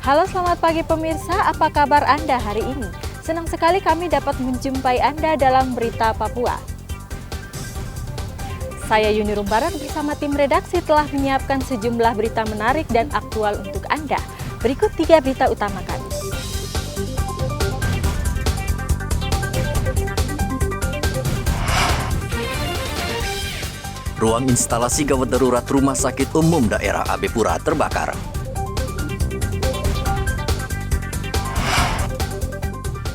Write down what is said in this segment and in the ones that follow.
Halo, selamat pagi pemirsa, apa kabar Anda hari ini? Senang sekali kami dapat menjumpai Anda dalam Berita Papua. Saya Yuni Rumbaran bersama tim redaksi telah menyiapkan sejumlah berita menarik dan aktual untuk Anda. Berikut 3 berita utama kami. Ruang instalasi gawat darurat Rumah Sakit Umum Daerah AB Pura terbakar.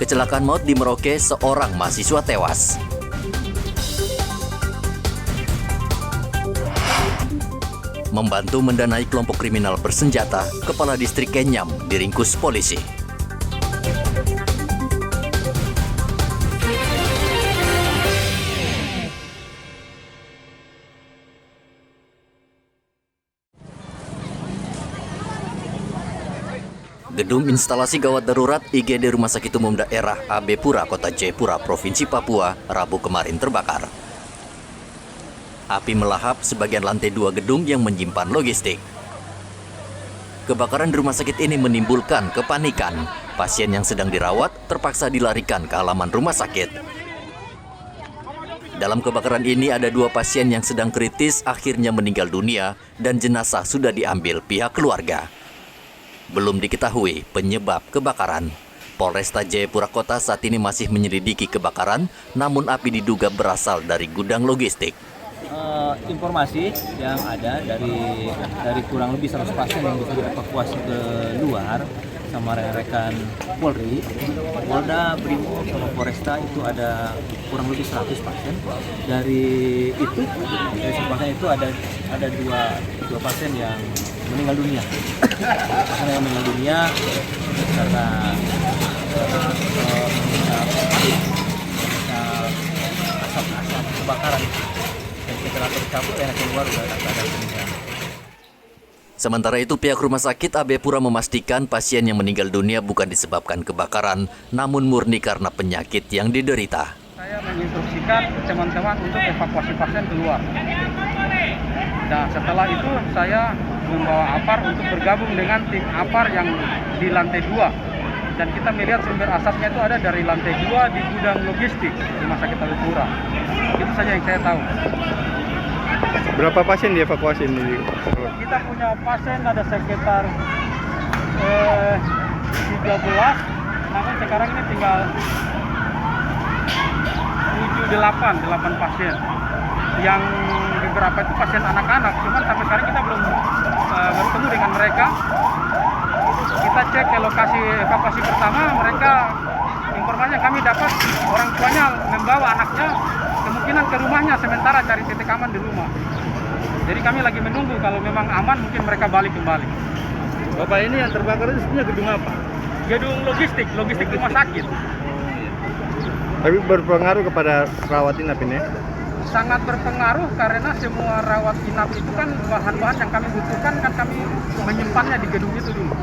Kecelakaan maut di Merauke, seorang mahasiswa tewas. Membantu mendanai kelompok kriminal bersenjata, Kepala Distrik Kenyam diringkus polisi. Gedung instalasi gawat darurat IGD Rumah Sakit Umum Daerah AB Pura Kota Jayapura, Provinsi Papua, Rabu kemarin terbakar. Api melahap sebagian lantai 2 gedung yang menyimpan logistik. Kebakaran di rumah sakit ini menimbulkan kepanikan. Pasien yang sedang dirawat terpaksa dilarikan ke halaman rumah sakit. Dalam kebakaran ini ada 2 pasien yang sedang kritis akhirnya meninggal dunia dan jenazah sudah diambil pihak keluarga. Belum diketahui penyebab kebakaran. Polresta Jayapura Kota saat ini masih menyelidiki kebakaran, namun api diduga berasal dari gudang logistik. Informasi yang ada dari kurang lebih 100 pasien yang bisa dievakuasi ke luar sama rekan-rekan Polri, Polda, Brimob, sama Polresta itu ada kurang lebih 100 pasien. Dari 100 pasien itu ada dua pasien yang meninggal dunia. Pasien yang meninggal dunia karena asap kebakaran. Dan setelah tercabut yang keluar sudah ada meninggal. Sementara itu, pihak rumah sakit AB Pura memastikan pasien yang meninggal dunia bukan disebabkan kebakaran, namun murni karena penyakit yang diderita. Saya menginstruksikan teman-teman untuk evakuasi pasien keluar. Dan setelah itu saya membawa APAR untuk bergabung dengan tim APAR yang di lantai 2. Dan kita melihat sumber asapnya itu ada dari lantai 2 di gudang logistik Rumah Sakit AB Pura. Itu saja yang saya tahu. Berapa pasien dievakuasi ini? Kita punya pasien ada sekitar 13, namun sekarang ini tinggal 8 pasien. Yang beberapa itu pasien anak-anak, cuman sampai sekarang kita belum bertemu dengan mereka. Kita cek ke lokasi evakuasi pertama, mereka informasi yang kami dapat orang tuanya membawa anaknya kemungkinan ke rumahnya sementara cari titik aman di rumah. Jadi kami lagi menunggu kalau memang aman mungkin mereka balik kembali. Bapak, ini yang terbakar itu sebenarnya gedung apa? Gedung logistik rumah sakit. Tapi berpengaruh kepada rawat inap ini? Sangat berpengaruh karena semua rawat inap itu kan bahan-bahan yang kami butuhkan kan kami menyimpannya di gedung itu dulu.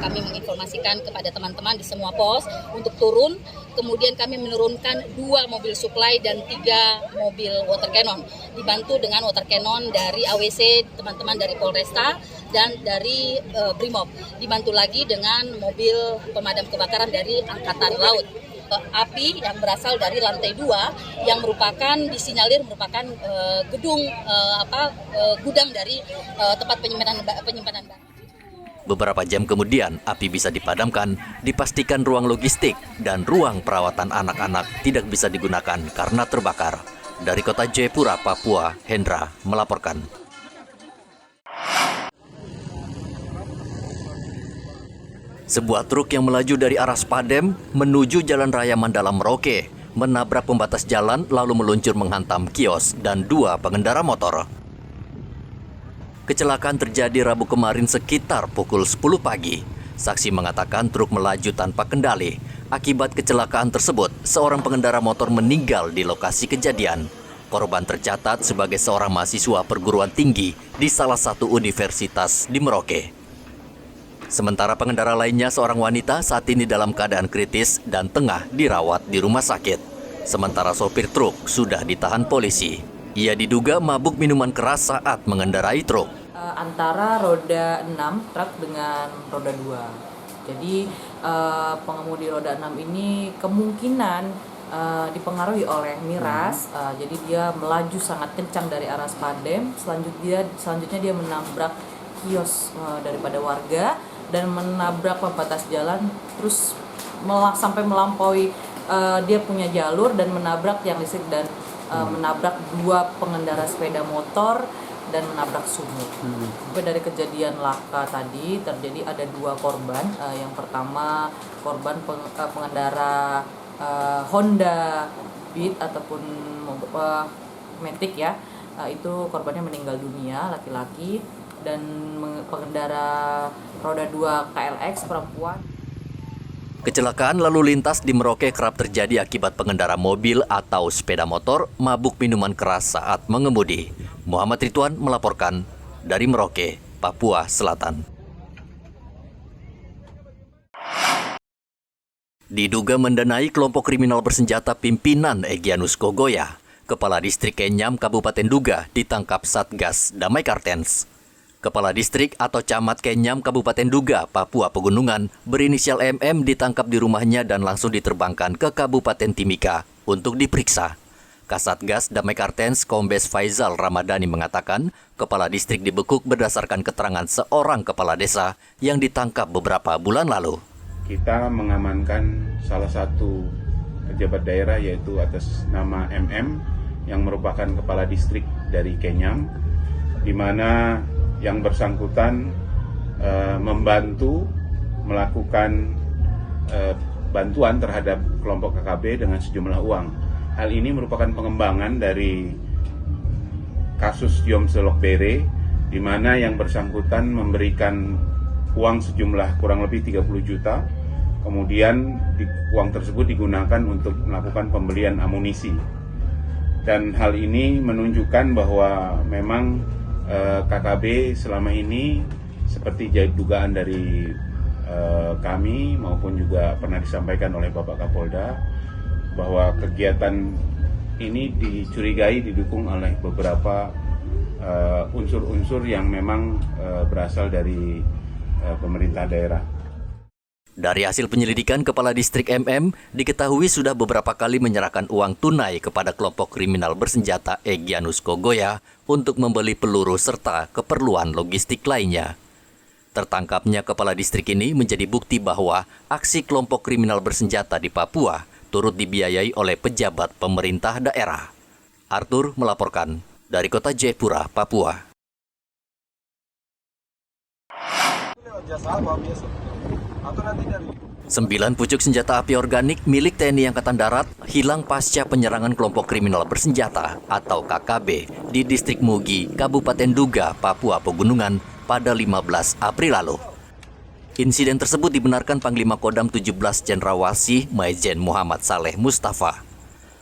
Kami menginformasikan kepada teman-teman di semua pos untuk turun, kemudian kami menurunkan 2 mobil supply dan 3 mobil water cannon, dibantu dengan water cannon dari AWC, teman-teman dari Polresta dan dari Brimob, dibantu lagi dengan mobil pemadam kebakaran dari Angkatan Laut. Api yang berasal dari lantai 2 yang merupakan disinyalir merupakan gudang dari tempat penyimpanan barang. Beberapa jam kemudian, api bisa dipadamkan, dipastikan ruang logistik dan ruang perawatan anak-anak tidak bisa digunakan karena terbakar. Dari Kota Jayapura, Papua, Hendra melaporkan. Sebuah truk yang melaju dari arah Spadem menuju Jalan Raya Mandala Merauke menabrak pembatas jalan lalu meluncur menghantam kios dan 2 pengendara motor. Kecelakaan terjadi Rabu kemarin sekitar pukul 10 pagi. Saksi mengatakan truk melaju tanpa kendali. Akibat kecelakaan tersebut, seorang pengendara motor meninggal di lokasi kejadian. Korban tercatat sebagai seorang mahasiswa perguruan tinggi di salah satu universitas di Merauke. Sementara pengendara lainnya seorang wanita saat ini dalam keadaan kritis dan tengah dirawat di rumah sakit. Sementara sopir truk sudah ditahan polisi. Ia diduga mabuk minuman keras saat mengendarai truk. Antara roda 6 truk dengan roda 2. Jadi pengemudi roda 6 ini kemungkinan dipengaruhi oleh miras, jadi dia melaju sangat kencang dari arah Spadem. Selanjutnya dia menabrak kios daripada warga dan menabrak pembatas jalan, terus sampai melampaui dia punya jalur dan menabrak tiang listrik dan menabrak 2 pengendara sepeda motor dan menabrak sumur. Dari kejadian laka tadi terjadi ada 2 korban. Yang pertama korban pengendara Honda Beat ataupun Matic ya, itu korbannya meninggal dunia, laki-laki, dan pengendara roda 2 KLX perempuan. Kecelakaan lalu lintas di Merauke kerap terjadi akibat pengendara mobil atau sepeda motor mabuk minuman keras saat mengemudi. Muhammad Ridwan melaporkan dari Merauke, Papua Selatan. Diduga mendanai kelompok kriminal bersenjata pimpinan Egyanus Kogoya, Kepala Distrik Kenyam Kabupaten Duga ditangkap Satgas Damai Kartens. Kepala Distrik atau Camat Kenyam Kabupaten Duga, Papua Pegunungan, berinisial MM ditangkap di rumahnya dan langsung diterbangkan ke Kabupaten Timika untuk diperiksa. Kasatgas Damai Kartens Kombes Faizal Ramadhani mengatakan, Kepala Distrik dibekuk berdasarkan keterangan seorang kepala desa yang ditangkap beberapa bulan lalu. Kita mengamankan salah satu pejabat daerah yaitu atas nama MM yang merupakan kepala distrik dari Kenyam, di mana yang bersangkutan membantu melakukan bantuan terhadap kelompok KKB dengan sejumlah uang. Hal ini merupakan pengembangan dari kasus Yom Selok Bere, di mana yang bersangkutan memberikan uang sejumlah kurang lebih 30 juta. Kemudian uang tersebut digunakan untuk melakukan pembelian amunisi. Dan hal ini menunjukkan bahwa memang KKB selama ini seperti dugaan dari kami maupun juga pernah disampaikan oleh Bapak Kapolda bahwa kegiatan ini dicurigai didukung oleh beberapa unsur-unsur yang memang berasal dari pemerintah daerah. Dari hasil penyelidikan, Kepala Distrik MM diketahui sudah beberapa kali menyerahkan uang tunai kepada kelompok kriminal bersenjata Egyanus Kogoya untuk membeli peluru serta keperluan logistik lainnya. Tertangkapnya Kepala Distrik ini menjadi bukti bahwa aksi kelompok kriminal bersenjata di Papua turut dibiayai oleh pejabat pemerintah daerah. Arthur melaporkan dari Kota Jayapura, Papua. Sembilan pucuk senjata api organik milik TNI Angkatan Darat hilang pasca penyerangan kelompok kriminal bersenjata atau KKB di Distrik Mugi, Kabupaten Duga, Papua Pegunungan pada 15 April lalu. Insiden tersebut dibenarkan Panglima Kodam 17 Cendrawasih Maijen Muhammad Saleh Mustafa.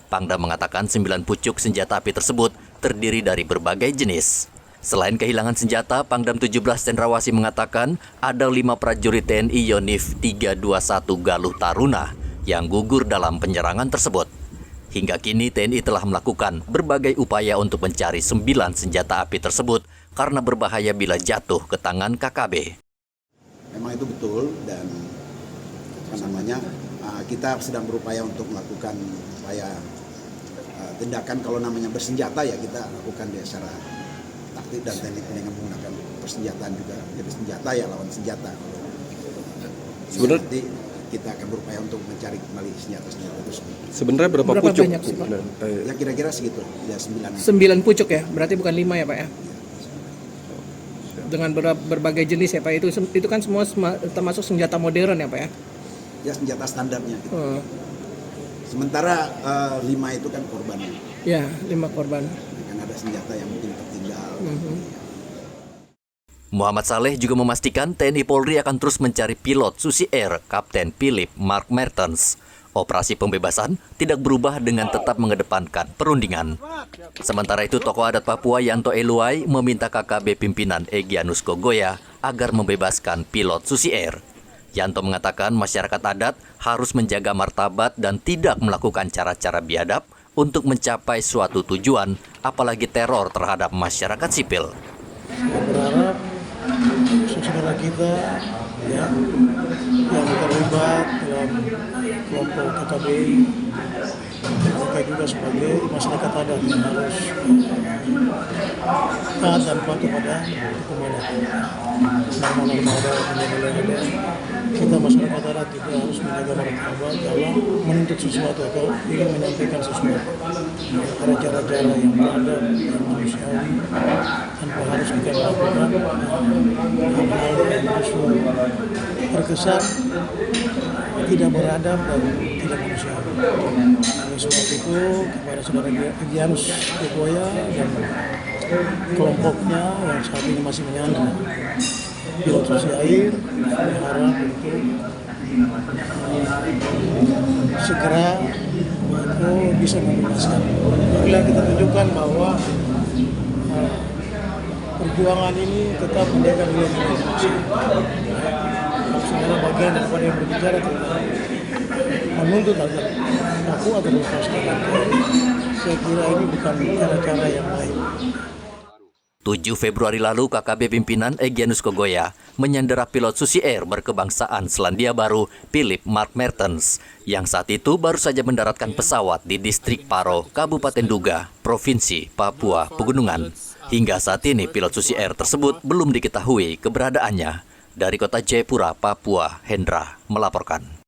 Pangdam mengatakan 9 pucuk senjata api tersebut terdiri dari berbagai jenis. Selain kehilangan senjata, Pangdam 17 Cendrawasih mengatakan ada 5 prajurit TNI Yonif 321 Galuh Taruna yang gugur dalam penyerangan tersebut. Hingga kini TNI telah melakukan berbagai upaya untuk mencari 9 senjata api tersebut karena berbahaya bila jatuh ke tangan KKB. Memang itu betul dan kita sedang berupaya untuk melakukan upaya tindakan kalau namanya bersenjata ya kita lakukan dia secara taktik dan teknik dengan menggunakan persenjataan juga. Jadi senjata ya lawan senjata. Sebenarnya nanti kita akan berupaya untuk mencari kembali senjata-senjata itu. Sebenarnya berapa pucuk? Banyak sih, Pak? Ya kira-kira segitu. Ya 9 pucuk ya, berarti bukan 5 ya Pak ya? Dengan berbagai jenis ya Pak, itu kan semua termasuk senjata modern ya Pak ya? Ya senjata standarnya gitu. Sementara 5 itu kan korbannya. Ya, 5 korban. Kan ada senjata yang mungkin tertinggal. Muhammad Saleh juga memastikan TNI Polri akan terus mencari pilot Susi Air Kapten Philip Mark Mertens. Operasi pembebasan tidak berubah dengan tetap mengedepankan perundingan. Sementara itu, tokoh adat Papua Yanto Eluai meminta KKB pimpinan Egyanus Kogoya agar membebaskan pilot Susi Air. Yanto mengatakan masyarakat adat harus menjaga martabat dan tidak melakukan cara-cara biadab untuk mencapai suatu tujuan, apalagi teror terhadap masyarakat sipil. Berharap saudara kita ya, yang terlibat dalam kelompok KKBI. Mereka juga sebagai masyarakat adat yang harus taat dan patuh pada hukum adat. Norma-norma adat, nilai-nilai adat. Kita masyarakat adat juga harus menjaga martabat dalam menuntut sesuatu atau ingin menyampaikan sesuatu. Ada cara-cara yang beradab, yang manusiawi, tanpa harus kita melakukan hal-hal yang justru terkesan tidak beradab dan tidak manusiawi. Oleh sebab itu, kepada saudara Egyanus Kogoya dan kelompoknya yang saat ini masih menyandra pilot susi air, berharap untuk segera bisa membebaskan. Bila kita tunjukkan bahwa perjuangan ini tetap menjaga nilai-nilai manusia. Saudara bagian daripada yang berbicara tentang menuntut agar aku agar lepaskan. Saya kira ini bukan cara-cara yang baik. 7 Februari lalu, KKB pimpinan Egyanus Kogoya menyandera pilot Susi Air berkebangsaan Selandia Baru, Philip Mark Mertens, yang saat itu baru saja mendaratkan pesawat di distrik Paro, Kabupaten Duga, Provinsi Papua Pegunungan. Hingga saat ini, pilot Susi Air tersebut belum diketahui keberadaannya. Dari kota Jayapura, Papua, Hendra melaporkan.